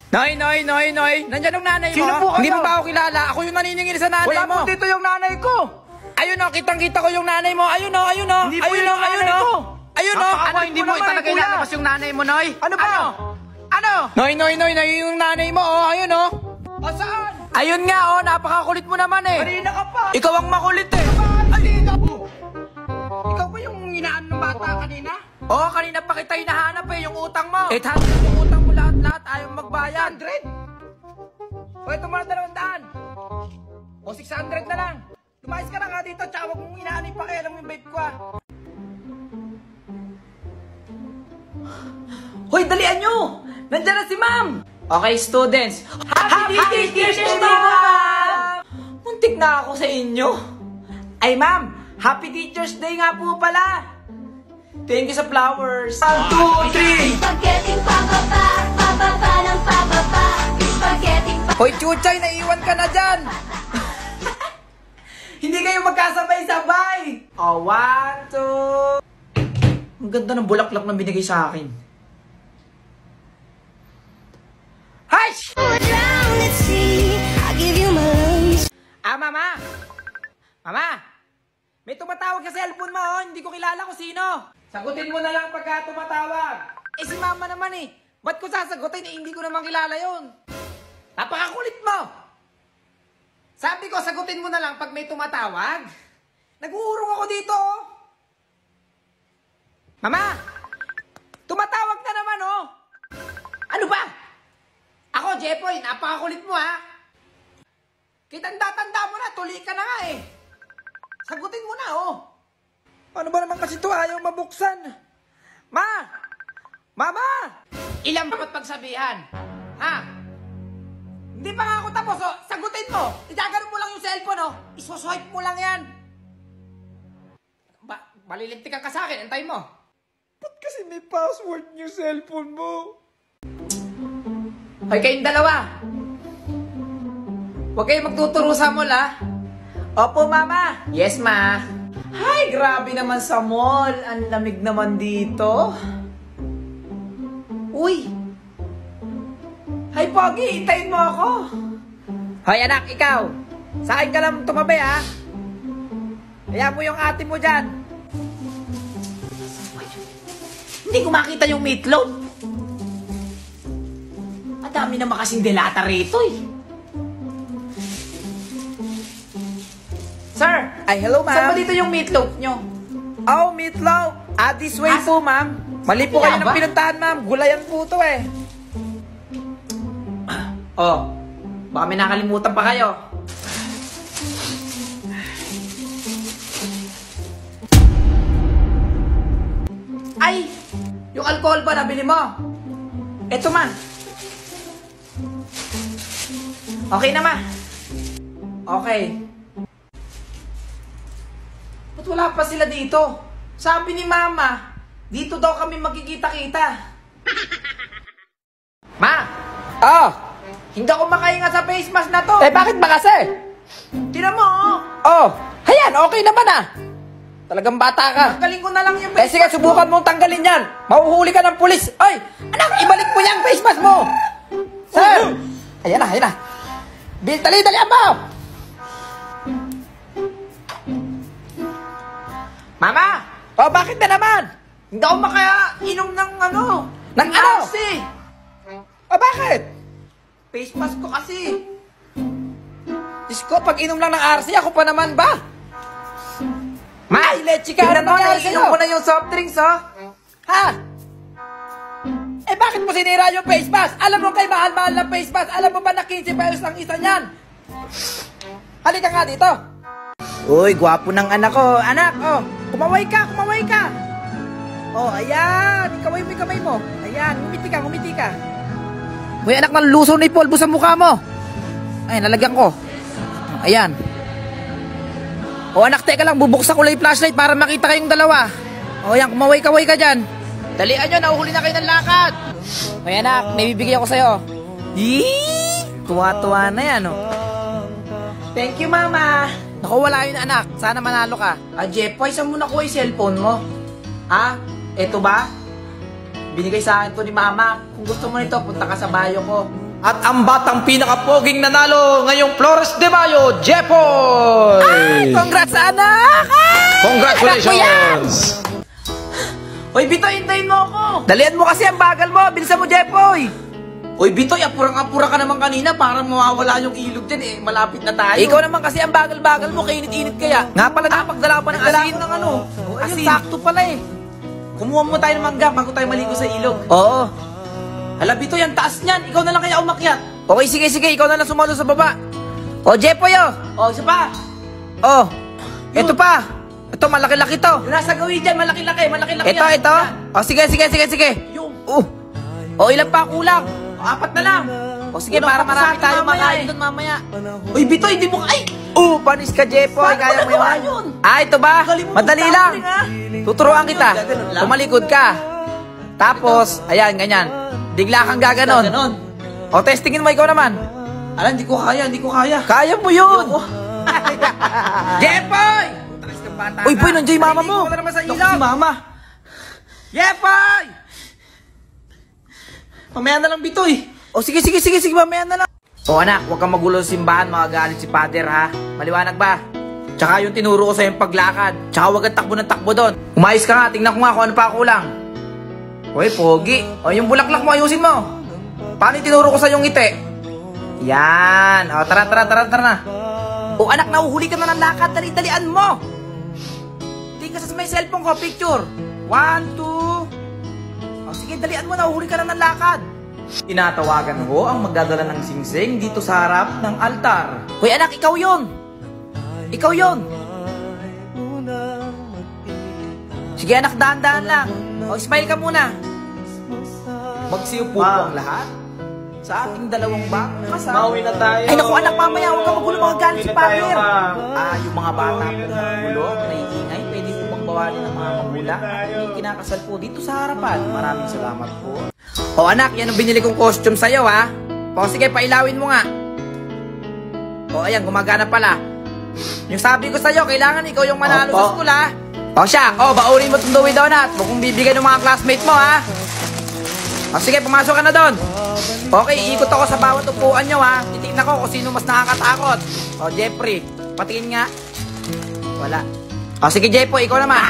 Noy! Nandiyan ang nanay mo? Sino po kayo? Hindi mo ba ako kilala? Ako yung naniningil sa nanay Wala mo. po dito yung nanay ko. Ayun o, kitang-kita ko yung nanay mo. Ayun o. Hindi po yung nanay ko. Ayun o. Napaka- Ano, hindi mo naman, talaga kuya. ilalabas yung nanay mo, Noy? Ano ba? Ano? Noy, yung nanay mo, oh. Ayun o. Saan? Ayun nga, oh. Napakakulit mo naman eh. Kanina ka pa. Ikaw ang makulit eh. Halika po. Ikaw ba yung inaan ng bata kanina? Oo, kanina pa kita hinahanap eh, yung utang mo. 800 yung utang mo lahat, ayaw magbayad. 100? O ito mo na 200. O 600 na lang. Lumayas ka na nga dito, tsaka huwag mong inaan yung pakialam yung babe ko ah. Hoy, dalian nyo! Nandiyan na si ma'am! Okay, students. Happy Teacher's Day, ma'am! Muntik na ako sa inyo. Ay, ma'am! Happy Teacher's Day nga po pala! Thank you sa flowers. 1, 2, 3! Spaghetting pababa, pababa ng pababa. Spaghetting pababa. Hoy, Chuchay, naiwan ka na dyan! Hindi kayo magkasabay-sabay! Oh, 1, 2... Ang ganda ng bulaklak na binigay sa akin. Hay! Mama! Mama! May tumatawag sa cellphone mo, oh. Hindi ko kilala kung sino. Sagutin mo na lang pagka tumatawag. Eh, si mama naman eh. Ba't ko sasagutin eh? Hindi ko naman kilala yun. Napakakulit mo! Sabi ko, sagutin mo na lang pag may tumatawag. Nag-uurong ako dito, oh. Mama! Tumatawag na naman, oh. Ano ba? Ako, Jepoy, napakakulit mo, ha? Kitanda-tanda mo na, tuli ka na nga, eh. Sagutin mo na, oh. Ano ba naman kasi ito? Ayaw mabuksan. Ma! Mama! Ilang dapat pagsabihan? Ha? Hindi pa nga ako tapos, oh. Sagutin mo. Itaganon mo lang yung cellphone, oh. Isoswipe mo lang yan. Malilintikan ka sa akin. Antay mo. Ba't kasi may password yung cellphone mo? Hoy, kayong dalawa. Huwag kayong magtuturo sa mall, ha? Opo, mama. Yes, ma. Ay, grabe naman sa mall. Ang lamig naman dito. Uy. Hay, Pogi, hintayin mo ako. Hoy, anak, ikaw. Sa akin ka lang tumabi, ha? Hayaan mo yung ate mo dyan. Hindi ko makita yung meatloaf. Ang dami naman kasing delata rito, eh. Sir! Ay, hello, ma'am. Saan ba dito yung meatloaf nyo? Oh, meatloaf. This way po, ma'am. Mali po kayo ng pinuntahan, ma'am. Gulayan po to, eh. Oh, baka may nakalimutan pa kayo. Ay! Yung alcohol ba nabili mo? Eto, ma. Okay na, ma. Okay. Ba't wala pa sila dito? Sabi ni mama, dito daw kami magkikita-kita. Ma! Oh! Hindi ako makahinga sa face mask na to. Eh, bakit ba kasi? Tinan mo, oh. Oh, ayan, okay naman ah. Talagang bata ka. Tanggalin ko na lang yung face mask. Eh, sige, subukan mong tanggalin yan. Mahuhuli ka ng pulis. Ay, anak, ibalik mo yung face mask mo. Sir! Ayan na, ayan na. Bill, dali mo. Mama! Oh, bakit na naman? Hindi ako makainom ng ano? Ng ano? Kasi. Oh, bakit? Face mask ko kasi. Diyos ko, pag inom lang ng RC, ako pa naman ba? Ma, leche ka. Ano nangyari sa'yo? Inom ko na yung soft drinks, oh. Ha? Eh, bakit mo sinira yung face mask? Alam mo kay mahal-mahal na face mask. Alam mo ba na 15 pesos ang isa niyan? Halika nga dito. Uy, gwapo ng anak ko. Anak, oh. Kumaway ka, kumaway ka. Oh, ayan. Ikaway mo yung kamay mo. Ayan, ngumiti ka, ngumiti ka. Uy, anak, naluso na yung polvo sa mukha mo. Ay, nalagyan ko. Ayan. O, anak, teka lang. Bubuksan ko lang yung flashlight para makita kayong dalawa. O, ayan, kumaway-kaway ka dyan. Dalian nyo, nahuhuli na kayo ng lakad. O, anak, may bibigyan ko sa'yo. Yee! Tuwa-tuwa na yan, oh. Thank you, mama. Naku, wala yun, anak. Sana manalo ka. Jepoy, saan mo nakuha yung cellphone mo? Ha? Eto ba? Binigay sa akin to ni mama. Kung gusto mo nito, punta ka sa bayo ko. At ang batang pinakapoging nanalo ngayong Flores de Mayo, Jepoy! Ay, congrats anak! Ay, Congratulations! Hoy, Bitoy, hintayin mo ako! Dalian mo kasi ang bagal mo, bilisan mo, Jepoy! Hoy, Bitoy, apurang-apura ka naman kanina para mawawala yung ilog dyan eh. Malapit na tayo. Ikaw naman kasi ang bagal-bagal mo, kainit-init kaya. Nga pala napagdala pa ng asin. ng ano. Asin. Sakto pala eh. Kumuha mo tayo ng mangga bago tayo maligo sa ilog. Oo. Hala, Bitoy, ang taas niyan. Ikaw na lang kaya umakyat. Okay, sige, ikaw na lang sumalo sa baba. O, Jepoy, oh! O, isa pa. Oh, ito pa. Ito, malaki-laki to. Yung nasa gawin dyan, malaki-laki Ito. yan. O, sige. Yung, O, ilan pa kulang? apat na lang. O, sige, Kulang para pa sa marami atin tayo mamaya makain eh. doon mamaya. Uy, Bitoy, di mo ay! Panis ka, Jepoy. Paano Kaya mo mo nagawa yun. yun? Ito ba? Galing mo Madali mag-tumbling, lang. ha? Tuturuan kita. Gaganon lang? Tumalikod ka. Tapos, ayan, ganyan. Bigla kang gaganon. Ganon. O, testingin mo ikaw naman. Ala, hindi ko kaya. Kaya mo yun. Jepoy! Uy, boy, nandiyan yung mama mo. Naliligo ka na naman sa Naku, ilaw. si mama. Jepoy! Mamaya na lang, Bitoy. O, sige, mamaya na lang. O, anak, huwag kang magulo sa simbahan, magagalit si Father, ha? Maliwanag ba? Tsaka yung tinuro ko sa yung paglakad. Tsaka huwag kang takbo ng takbo doon. Umayos ka nga, tingnan ko nga kung ano pa kulang. Uy, pogi. O, yung bulaklak mo, ayusin mo. Paano yung tinuro ko sa yung ngiti? Yan. O, tara na. O, anak, nahuhuli ka na ng lakad. Dali-dalian mo. Tingnan ka sa may cellphone ko, picture. 1, 2. O, sige, dalian mo, nahuhuli ka na ng lakad. Tinatawagan ko ang magdadala ng singsing dito sa harap ng altar. Hoy, anak, ikaw yon. Sige, anak, dahan-dahan lang. O, smile ka muna. Magsiupo po ang lahat sa ating dalawang batang kasama. Mauwi na tayo. Ay, naku, anak, mamaya, huwag ka magulo, mga galit si Uwi na tayo, Father. ma. Yung mga bata po magulo, naiingay, pwede po bang bawalin ng mga magulang at yung kinakasal po dito sa harapan. Maraming salamat po. O, anak, yan ang binili kong costume sa'yo, ha? O, sige, pailawin mo nga. O, ayan, gumagana pala. Yung sabi ko sa'yo, kailangan ikaw yung manalo sa school, ha? O, siya, baunin mo itong Dewey Donut. Huwag kong bibigyan ng mga classmate mo, ha? O, sige, pumasok ka na doon. Okay, ikot ako sa bawat upuan nyo, ha? Titignan ko kung sino mas nakakatakot. O, Jeffrey, patingin nga. Wala. O, sige, Jeffrey, ikaw naman.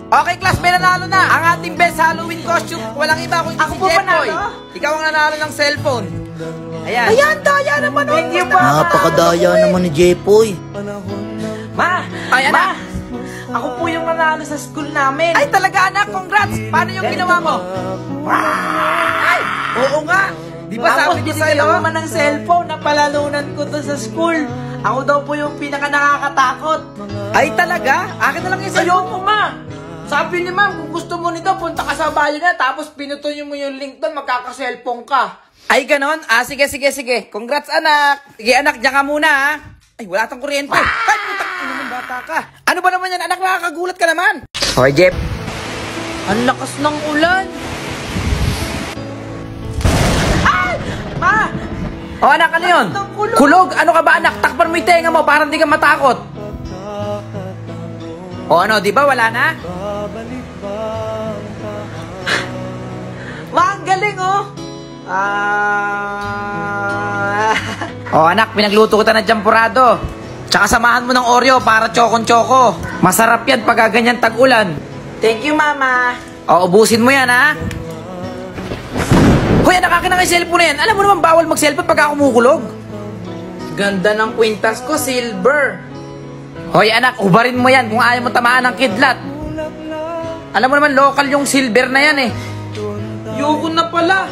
Okay, class, may nanalo na. Ang ating best Halloween costume. Walang iba kundi Ako si po Jeffrey. panalo? Ikaw ang nanalo ng cellphone. Ayan. Ayan, daya naman. Thank you, pa. Napakadaya naman ni Jepoy. Ma! Ay, anak. Ako po yung nanalo sa school namin. Ay, talaga, anak. Congrats. Paano yung ginawa mo? Ay, oo nga. Di ba sabi ko sa'yo? Tapos naman ng cellphone, napalalunan ko to sa school. Ako daw po yung pinaka nakakatakot. Ay, talaga? Akin na lang yung Ayoko, cellphone. ma! Sabi ni ma'am, kung gusto mo nito, punta ka sa bayan na, tapos pinutunin mo yung link doon, magkaka-cellphone ka. Ay, ganon? Sige. Congrats, anak. Sige, anak, diyan ka muna, ha? Ay, wala tang kuryente. Ay, putak, ano naman bata ka? Ano ba naman yan, anak? Nakakagulat ka naman. Okay, Jeff. Ang lakas ng ulan. Ay! Ma! O, anak, ano yun? Ang kulog. Kulog? Ano ka ba, anak? Takpan mo yung tenga mo para hindi ka matakot. O, ano, di ba wala na? Ma, ang galing, oh! O, anak, pinagluto ko na champurado. Tsaka samahan mo ng Oreo para chokon-choko. Masarap yan pag ganyan tag-ulan. Thank you, mama. O, ubusin mo yan, ha? Hoy, anak, akin na yung cellphone na yan. Alam mo naman, bawal mag-cellphone pagka kumukulog. Ganda ng kwintas ko, silver. Hoy, anak, ubarin mo yan kung ayaw mo tamaan ng kidlat. Alam mo naman, local yung silver na yan, eh. Yoko na pala.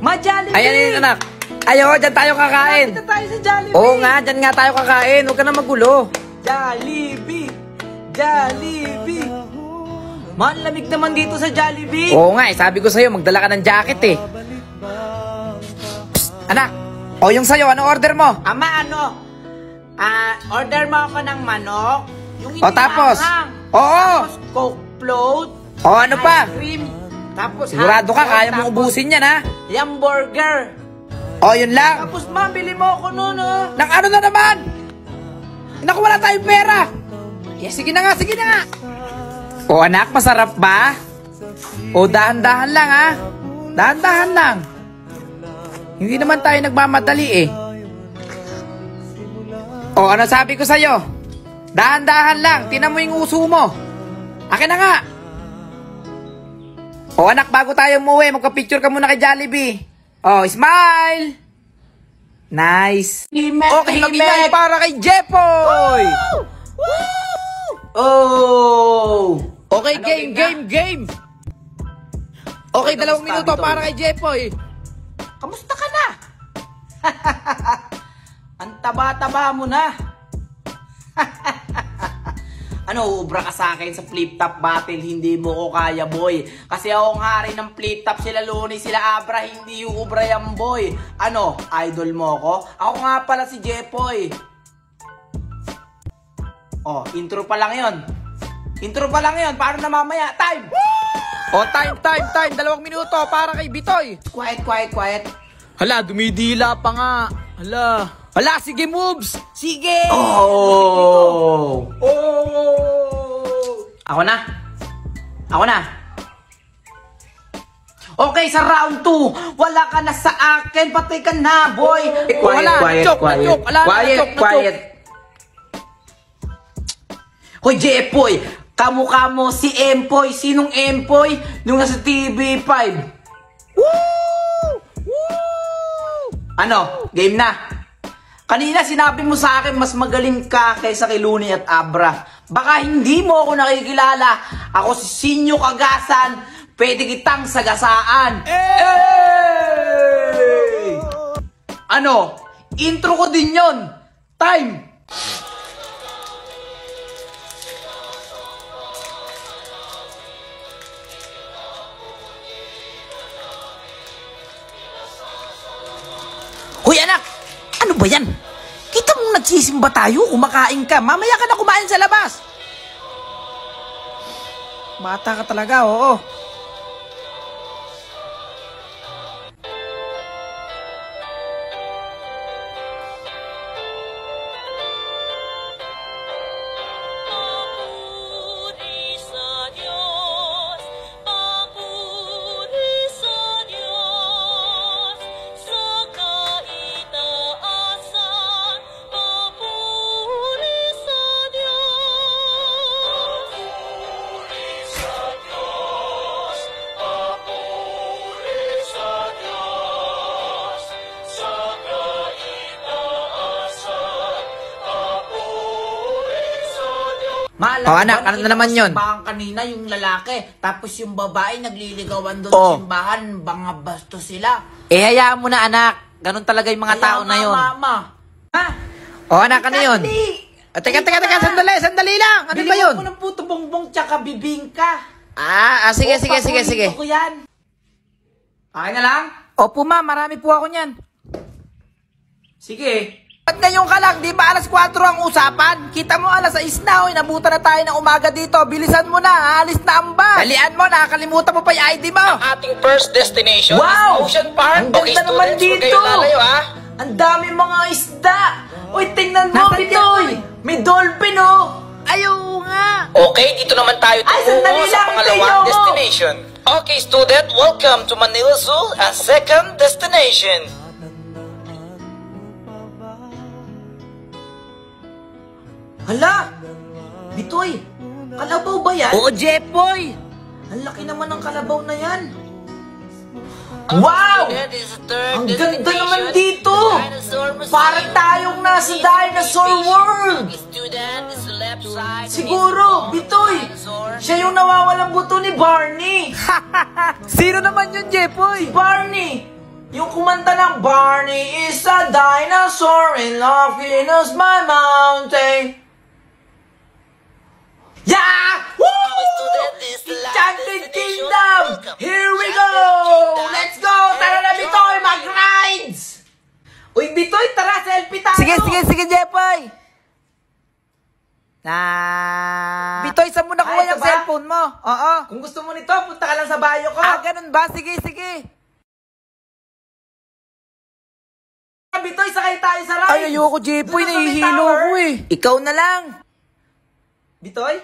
Ma, Jollibee! Ayan yun, anak. Ayaw, dyan tayo kakain. Dito tayo sa Jollibee! Oo nga, dyan nga tayo kakain. Huwag ka na magulo. Jollibee! Jollibee! Ma, ang lamig naman dito sa Jollibee! Oo nga, sabi ko sa'yo, magdala ka ng jacket, eh. Psst, anak. O, yung sa'yo, ano order mo? Ama, ano? Order mo ako ng manok. Yung O, tapos? inihahangang. Oo. Tapos Coke float. O, ano pa? Ice cream. Tapos Sigurado ka, hotdog, kaya mong tapos ubusin yan, ha? hamburger. O, yun lang. Tapos ma, bili mo ako nun, oh. Nang ano na naman? Naku, wala tayong pera. Sige na nga. O, anak, masarap ba? O, dahan-dahan lang, ha? Dahan-dahan lang. Hindi naman tayo nagmamadali, eh. O, ano sabi ko sa'yo? Dahan-dahan lang. Tinan mo yung uso mo. Akin na nga. O, anak, bago tayo umuwi, magka-picture ka muna kay Jollibee. O, smile! Nice. Okay, mag-email para kay Jepoy! Oh! Okay, game! Okay, 2 minuto para kay Jepoy. Kamusta ka na? Ang taba-taba mo na. Ano, uubra ka sa akin sa flip-top battle, hindi mo ko kaya, boy. Kasi ako ang hari ng flip-top, sila Looney, sila Abra, hindi uubra yan, boy. Ano, idol mo ko? Ako nga pala si Jepoy. Oh, intro pa lang yon. Intro pa lang yon, paano na mamaya? Time! O, time. 2 minuto para kay Bitoy. Quiet. Hala, dumidila pa nga. Hala, sige moves. Sige. Oh! Ako na. Okay, sa round 2, wala ka na sa akin, patay ka na, boy. Quiet. Hoy, Jepoy, kamukha mo si Empoy. Sinong Empoy? Nung nasa TV5. Ano? Game na. Kanina sinabi mo sa akin mas magaling ka kaysa kay Looney at Abra. Baka hindi mo ako nakikilala. Ako si Sinyo Kagasan. Pwede kitang sagasaan. Hey! Ano? Intro ko din yon. Time! Hoy anak, ano ba yan? Kita mong nagsisimba tayo, kumakain ka. Mamaya ka na kumain sa labas. Bata ka talaga, oo. Maalala anak, ba, ano na naman yun? Simbahan kanina yung lalaki, tapos yung babae nagliligawan doon Oh. sa simbahan, mga basto sila. Hayaan mo na anak. Ganun talaga yung mga tao na yun. Mama. Ha? O anak, ano yun? Teka, sandali lang. Ano ba yun? Biliwan mo ng puto bongbong tsaka bibingka. Sige. Paborito ko yan. Okay na lang? Opo ma, marami po ako niyan. Sige. Ba't ngayon ka lang? Di ba alas 4 ang usapan? Kita mo alas 6 na, inabutan na tayo ng umaga dito. Bilisan mo na, alis na ang bus. Dalian mo, nakakalimutan mo pa yung ID mo. Ating first destination Wow! is Ocean Park. Ang ganda naman students, huwag dito. kayong lalayo, ha? Ang dami mga isda. Uy, tingnan mo, Nasaan Bitoy. yan? May dolphin, oh. Ayaw nga. Okay, dito naman tayo Ay, sandali tungo sa lang, pangalawang tayo. destination. Okay, student, welcome to Manila Zoo and second destination. Hala! Bitoy, kalabaw ba yan? Oo, Jepoy. Ang laki naman ng kalabaw na yan. Wow! Student, this is the third Ang ganda destination. naman dito! Dinosaur Museum. Parang tayong nasa dinosaur world! Okay, student, this is the left side. Siguro, Bitoy, siya yung nawawalang buto ni Barney. Sino naman yun, Jepoy? Barney! Yung kumanta ng Barney is a dinosaur in laughing us my mountain. Yeah! Woo! Student, this is the last Enchanted destination. Kingdom! Welcome. Here we go! Kingdom. Let's go! Tara na, Bitoy! Mag-rides! Uy, Bitoy, tara! Selfie tayo! Sige, Jepoy. Bitoy, saan mo nakuha Ay, ito yung ba? cellphone mo? Oo. Kung gusto mo nito, punta ka lang sa bayo ko. Ganun ba? Sige. Bitoy, sakay tayo sa ride! Ay, ayoko, Jepoy. Doon sa may Nahihilo tower. ko eh. Ikaw na lang. Bitoy?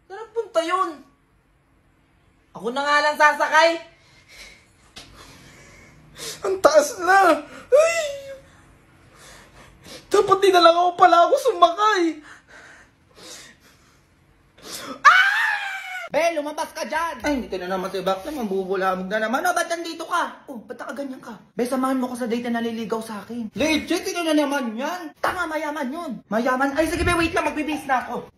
Saan punta yun? Ako na nga lang sasakay. Ang taas na! Ay! Dapat di na lang ako pala ako sumakay. Be, lumabas ka dyan! Ay, hindi ka na naman si Bakla, mambubulamog na naman. Ba't nandito ka? Oh, ba't nakaganyan ka? Be, samahan mo ko sa date na naliligaw sa akin. Legit, ito na naman yan. Tama, mayaman yun. Mayaman? Ay, sige be, wait lang, magbibis na ako.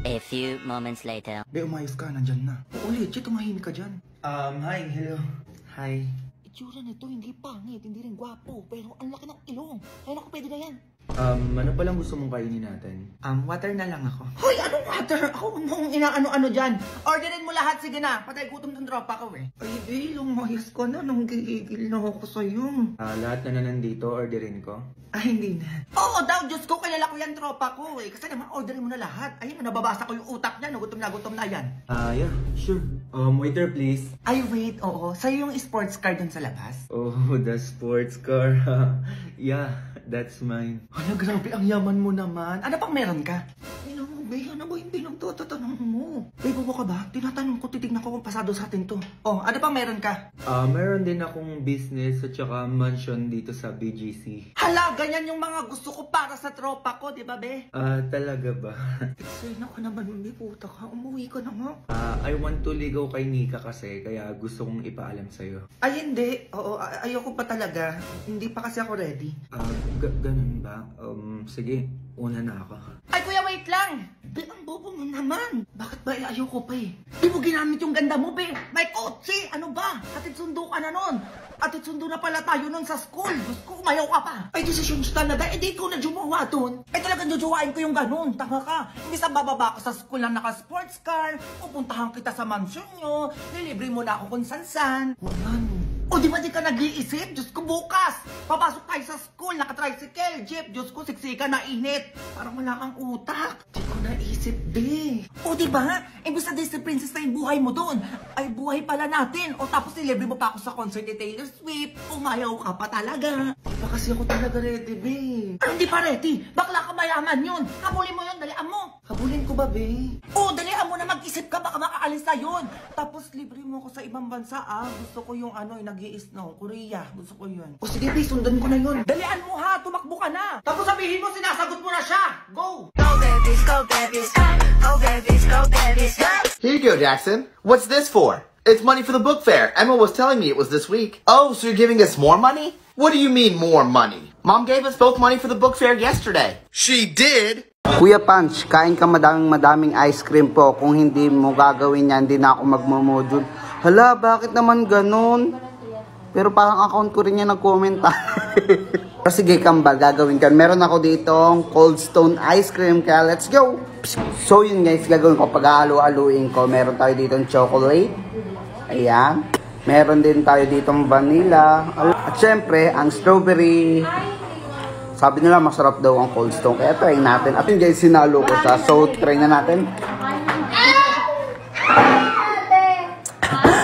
A few moments later. Be, umayos ka, nandyan na. Oo, legit, tumahimik ka dyan. Hi, hello. Hi. Itsura nito, hindi pangit, hindi rin gwapo, pero ang laki ng ilong. Ay, naku, pwede na yan. Ano palang gusto mong kainin natin? Water na lang ako. Hoy, anong water? Ako nung inaano-ano dyan. Orderin mo lahat, sige na. Patay gutom ng tropa ko eh. Ay, be, lumayas ko na nung gigigil na ako sa'yo. Lahat na nandito, orderin ko? Ay, hindi na. Oo daw, Diyos ko, kilala ko yan tropa ko eh. Kasi naman, orderin mo na lahat. Ayun, nababasa ko yung utak niya. Gutom na yan. Yeah, sure. Waiter please. Ay, wait, oo. Sa'yo yung sports car dun sa labas? Oh, the sports car. Yeah, that's mine. Ano, grabe, ang yaman mo naman. Ano pang meron ka? Ano mo, be? Ano ba yung pinagtatanong mo? Be, bobo ka ba? Tinatanong ko, titignan ko kung pasado sa atin to. Oh, ano pang meron ka? Meron din akong business at saka mansion dito sa BGC. Hala, ganyan yung mga gusto ko para sa tropa ko, di ba, be? Talaga ba? Eksena ka naman, hindi puta ka. Umuwi ka na nga. I want to ligaw kay Nika kasi, kaya gusto kong ipaalam sa'yo. Ay, hindi. Oo, ayoko pa talaga. Hindi pa kasi ako ready. Ganun ba? Sige, una na ako. Ay, kuya, wait lang! Be, ang bobo mo naman. Bakit ba ayoko pa eh? Di mo ginamit yung ganda mo, be. May kotse! Ano ba? Atid sundo ka na nun. Atid sundo na pala tayo nun sa school. Diyos ko, umayaw ka pa. Ay, desisyon talaga. Eh, di ko na jumawa dun. Eh, talagang jujuwain ko yung ganun. Tama ka. Hindi sa bababa ka sa school na naka-sports car. Pupuntahan kita sa mansion nyo. Nilibre mo na ako kung san-san. O di ba di ka nag-iisip? Diyos ko, bukas! Papasok tayo sa school, naka-tricycle, jeep. Diyos ko, siksika na init. Parang wala kang utak. Di ko naisip, be. O di ba? Imbis na Disney Princess na yung buhay mo doon, ay buhay pala natin. O tapos nilibre mo pa ako sa concert ni Taylor Swift. Umayaw ka pa talaga. Di ba kasi ako talaga ready, be? Ano hindi pa ready? Bakla ka mayaman yun. Habulin mo yun, dalian mo. Habulin ko ba, be? O, dalian mo na mag-isip ka, baka makaalis na yun. Tapos libre mo ko sa ibang bansa, Gusto ko yung ano, yung nag-i-snow, Korea. Gusto ko yun. O sige, be, sundan ko na yun. Dalian mo ha, tumakbo ka na. Tapos sabihin mo, sinasagot mo na siya. Go! Go babies, go babies, go babies, go babies, go. Here you go, Jackson. What's this for? It's money for the book fair. Emma was telling me it was this week. Oh, so you're giving us more money? What do you mean more money? Mom gave us both money for the book fair yesterday. She did? Kuya Punch, kain ka madaming ice cream po. Kung hindi mo gagawin yan, hindi na ako magmamodule. Hala, bakit naman ganun? Pero parang account ko rin yan nag-comment. Pero sige, kambal, gagawin ka. Meron ako ditong Cold Stone ice cream, kaya let's go! So yun guys, gagawin ko pag-halo-haluin ko. Meron tayo ditong chocolate. Ayan. Meron din tayo ditong vanilla. At syempre, ang strawberry. Sabi nila masarap daw ang Cold Stone. Kaya try natin. At yun guys, sinalo ko siya. So, try na natin.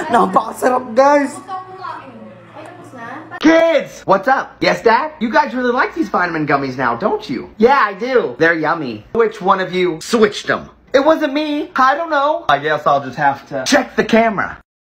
Napakasarap guys! Kids! What's up? Yes, Dad? You guys really like these vitamin gummies now, don't you? Yeah, I do. They're yummy. Which one of you switched them? It wasn't me. I don't know. I guess I'll just have to check the camera.